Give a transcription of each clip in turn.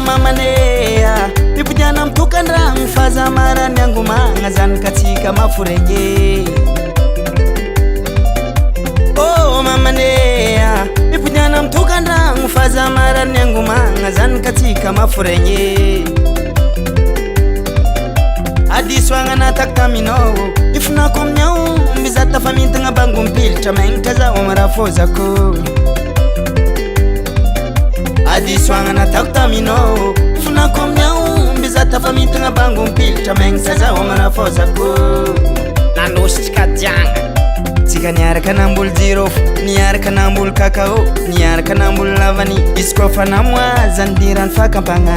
mamanea Pipujana mtukandra mfaza mara nyangu mangazan katika mafurenye Oh mamanea Pipujana mtukandra mfaza mara nyangu mangazan katika mafurenye Adiswanga na taktamino Ifuna kumnyau Mbizata faminta nga bangu mpilcha Mengtaza umarafoza ko Adiswanga na taktamino Ifuna kumnyau Mbizata faminta nga bangu mpilcha Mengtaza umarafoza ko Nandoshika janga Tika niyara kanambul zirof Niyara kanambul kakao Niyara kanambul lavani Iskofa namwa Zandiran fakampanga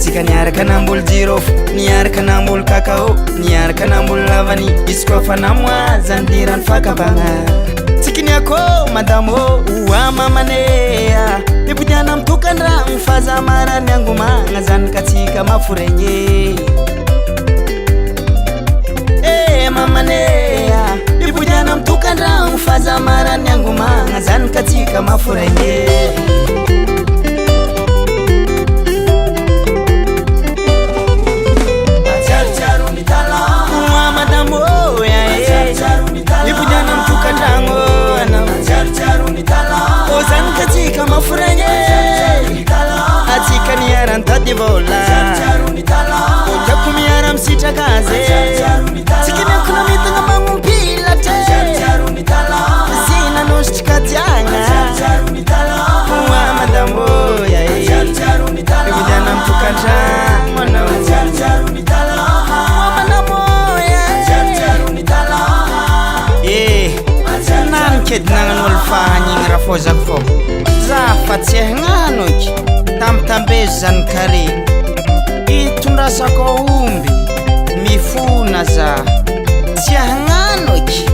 Tika niyara kanambul zirof Niyara kanambul kakao Niyara kanambul lavani Iskofa namwa Zandiran fakampanga Tikini yako madamo Uwa mamanea Pipujana mtukandra Mfaza mara nyangu mangazan katika mafurenye mamanea Pipujana mtukandra Mfaza mara nyangu mangazan katika mafurenye Pipujana mtukandra Ozan katika mafurenye Atika niyara ntadivola Oja kumiyara msita kaze Tikine kuna mitanga mangu mpila te Zina noshtika janga Uwa madambo ya Pipujana mtukandra Mwana uwa madambo ya Nanked nangan ulfanyi ngarafoza kfo Zafatseh nganoki Tamtambezan kare Itunda sako umbi Mifuna za Siahanganoki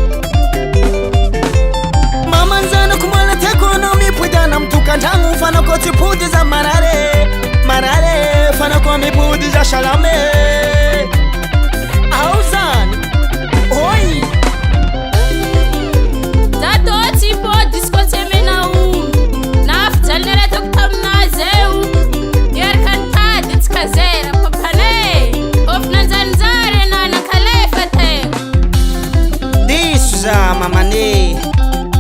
Mama nzana kumala tekono Mipujana mtukandra Mufana ko tipudi za marare Marare Fana ko mipudi za shalame Auzani Oi Tato tipo diskoteme na Naftal nere toktam na zeu Yerkan ditskazera papane Ofnanzanzare na nakalefate Disuza mamane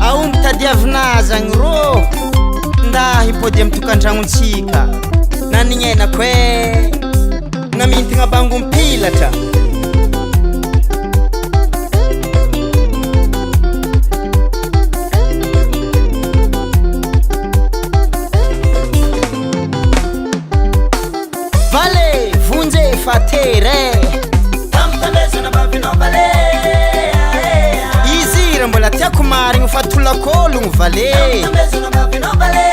Au mtadiavnaza ngro Nda hipodi mtukandra nchika Nani nyena kwe Na minti nga bangu mpila ta Vale, vunje fatere Tamtambezo na bavino vale Izira mbola tia kumari ngufatula kolu nguvale Tamtambezo na bavino vale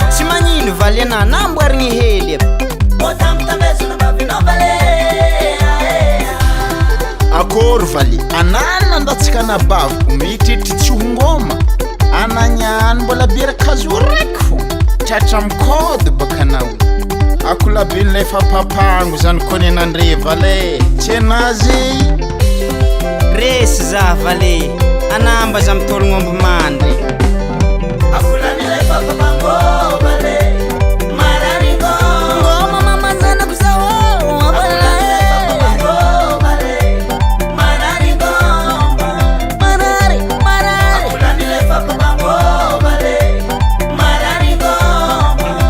Simanyinu vale na nambwari ngiheli Tamtambezo na bavino vale Akor vale Anana ndatsika na bavu Miti tichungoma Ananyan mbola bira kazureku Chacha mkod bakanawu Akula bin lefa papangu zan kone nandre vale Chenazi Res za vale Anamba za mtolu ngombu mande Akula ni lefa papangu vale Mararingo Ngoma mama zana kusawo Akula ni lefa papangu vale Mararingo Marari, marari Akula ni lefa papangu vale Mararingo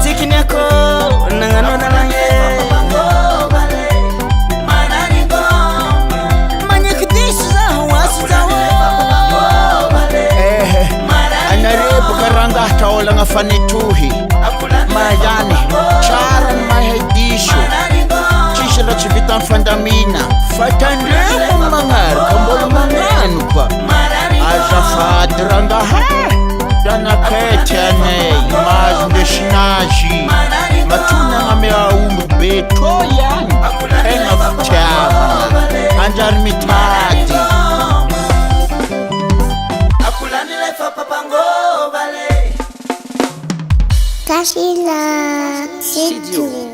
Tikini yako Nangano na lange Manye kudishu za huwasu za Anarebu karanga taola nga fanituhi Mayani Charan mahedishu Chishira chivita mfandamina Fatanrebu mangar Kambolo manganu pa Aja fadrang Dana ketane Mazdeshnaji Matuna nga mea beto yan Enga futama Anjar mitati Akulani lefa papango vale Kashila Situ